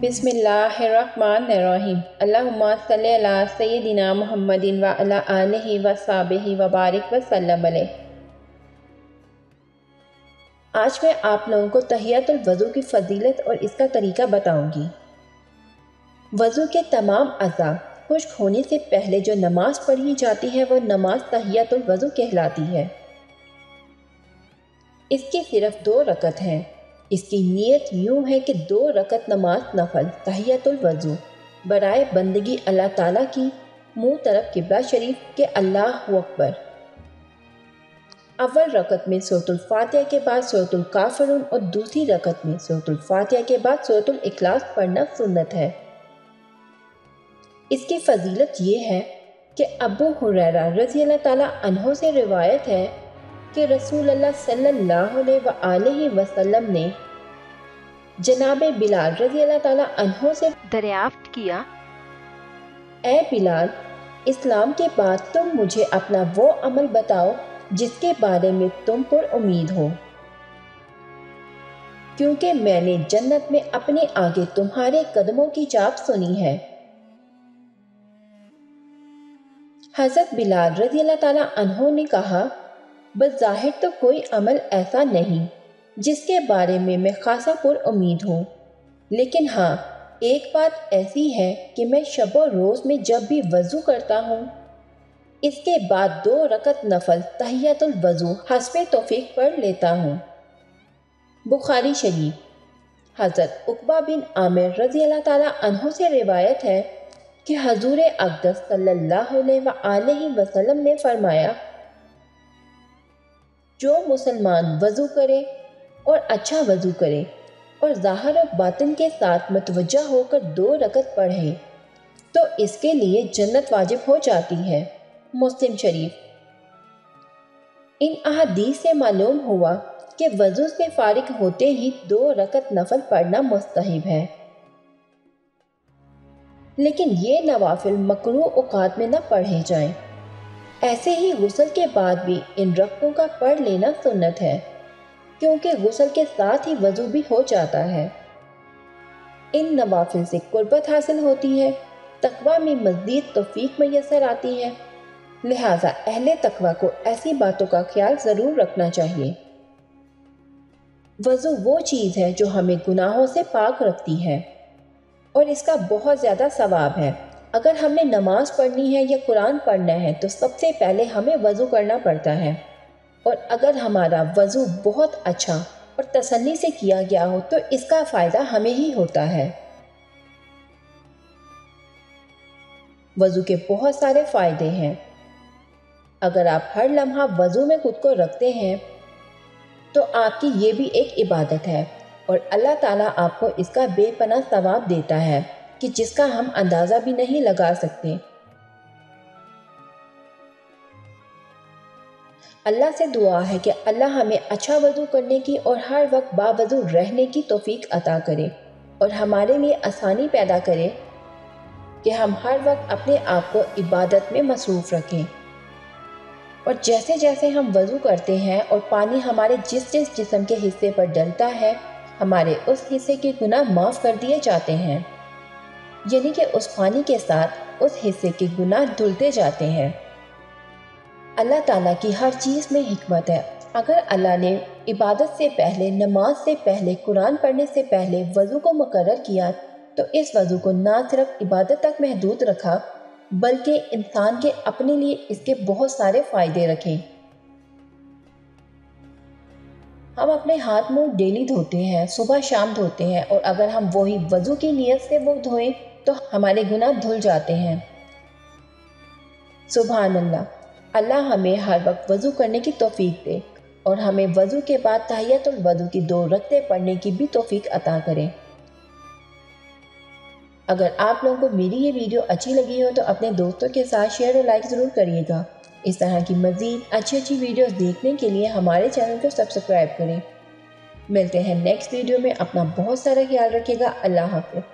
बिस्मिल्लाहिर्रहमानिर्रहीम। अल्लाहुम्मा सल्ली अला सय्यदिना मुहम्मदिन व अला आलिहि व सहाबिहि व बारिक व सल्लम अलैहि। आज मैं आप लोगों को तहियतुल वज़ू की फ़जीलत और इसका तरीका बताऊंगी। वज़ू के तमाम अज़ा खुश्क होने से पहले जो नमाज पढ़ी जाती है वो नमाज तहियतुल वज़ू कहलाती है। इसकी सिर्फ 2 रकत हैं। इसकी नीयत यूँ है कि 2 रकत नमाज नफल तहियतुल वज़ू बराए बंदगी अल्लाह ताला की, मुँह तरफ किबला शरीफ के अल्लाहु अकबर। अव्वल रकत में सूरतुल फातिहा के बाद सूरतुल काफ़िरून और दूसरी रकत में सूरतुल फातिहा के बाद सूरतुल इखलास पढ़ना सुन्नत है। इसकी फ़जीलत ये है कि अबू हुरैरा रज़ियल्लाहु ताला अन्हु से रिवायत है कि रसूलुल्लाह सल्लल्लाहु अलैहि वसल्लम ने जनाबे बिलाल रज़ियल्लाहु ताला अन्हु से दरियाफ्त किया, ए बिलाल, इस्लाम के बाद तुम मुझे अपना वो अमल बताओ जिसके बारे में तुम पर उम्मीद हो, क्योंकि मैंने जन्नत में अपने आगे तुम्हारे कदमों की चाप सुनी है। हज़रत बिलाल रज़ियल्लाहु ताला अन्हु ने कहा, बज़ाहिर तो कोई अमल ऐसा नहीं जिसके बारे में मैं खासा पुर उम्मीद हूँ, लेकिन हाँ, एक बात ऐसी है कि मैं शब और रोज़ में जब भी वज़ू करता हूँ, इसके बाद 2 रकत नफल तहियतुल वज़ू हस्बे तौफीक पढ़ लेता हूँ। बुखारी शरीफ। हज़रत उक़बा बिन आमिर रज़ियल्लाहु ताला अन्हु से रिवायत है कि हज़ूर अक़दस सल्लल्लाहु अलैहि वसल्लम ने फरमाया, जो मुसलमान वज़ू करे और अच्छा वज़ू करे और ज़ाहिर और बातिन के साथ मतवज्जा होकर 2 रकत पढ़े तो इसके लिए जन्नत वाजिब हो जाती है। मुस्लिम शरीफ। इन अहादीस से मालूम हुआ कि वज़ू से फारिग होते ही 2 रकत नफल पढ़ना मुस्तहब है, लेकिन ये नवाफिल मकरूह औकात में न पढ़े जाएं। ऐसे ही गुस्ल के बाद भी इन रकतों का पढ़ लेना सुन्नत है, क्योंकि गुस्ल के साथ ही वज़ू भी हो जाता है। इन नवाफिल से कुर्बत हासिल होती है, तकवा में मज़ीद तौफीक मैसर आती है। लिहाजा अहले तकवा को ऐसी बातों का ख्याल ज़रूर रखना चाहिए। वज़ू वो चीज़ है जो हमें गुनाहों से पाक रखती है और इसका बहुत ज़्यादा सवाब है। अगर हमने नमाज पढ़नी है या कुरान पढ़ना है तो सबसे पहले हमें वज़ू करना पड़ता है, और अगर हमारा वज़ू बहुत अच्छा और तसल्ली से किया गया हो तो इसका फ़ायदा हमें ही होता है। वज़ू के बहुत सारे फ़ायदे हैं। अगर आप हर लम्हा वज़ू में खुद को रखते हैं तो आपकी ये भी एक इबादत है और अल्लाह ताला आपको इसका बेपनाह सवाब देता है कि जिसका हम अंदाज़ा भी नहीं लगा सकते। अल्लाह से दुआ है कि अल्लाह हमें अच्छा वज़ू करने की और हर वक्त बावज़ू रहने की तौफीक अता करे और हमारे लिए आसानी पैदा करे कि हम हर वक्त अपने आप को इबादत में मसरूफ़ रखें। और जैसे जैसे हम वज़ू करते हैं और पानी हमारे जिस जिस्म के हिस्से पर डलता है, हमारे उस हिस्से के गुनाह माफ़ कर दिए जाते हैं, यानी कि उस पानी के साथ उस हिस्से के गुनाह धुलते जाते हैं। अल्लाह ताला की हर चीज़ में हिकमत है। अगर अल्लाह ने इबादत से पहले, नमाज से पहले, कुरान पढ़ने से पहले वज़ू को मुकर्रर किया तो इस वज़ू को ना सिर्फ इबादत तक महदूद रखा बल्कि इंसान के अपने लिए इसके बहुत सारे फ़ायदे रखे। हम अपने हाथ मुंह डेली धोते हैं, सुबह शाम धोते हैं, और अगर हम वही वज़ू की नीयत से वो धोएं तो हमारे गुनाह धुल जाते हैं। सुभान अल्लाह। अल्लाह हमें हर वक्त वज़ू करने की तौफीक दे और हमें वज़ू के बाद तहियतुल वज़ू की 2 रकतें पढ़ने की भी तौफीक अता करें। अगर आप लोगों को मेरी ये वीडियो अच्छी लगी हो तो अपने दोस्तों के साथ शेयर और लाइक ज़रूर करिएगा। इस तरह की मज़ीद अच्छी वीडियोस देखने के लिए हमारे चैनल को सब्सक्राइब करें। मिलते हैं नेक्स्ट वीडियो में। अपना बहुत सारा ख्याल रखिएगा। अल्लाह हाफ़िज़।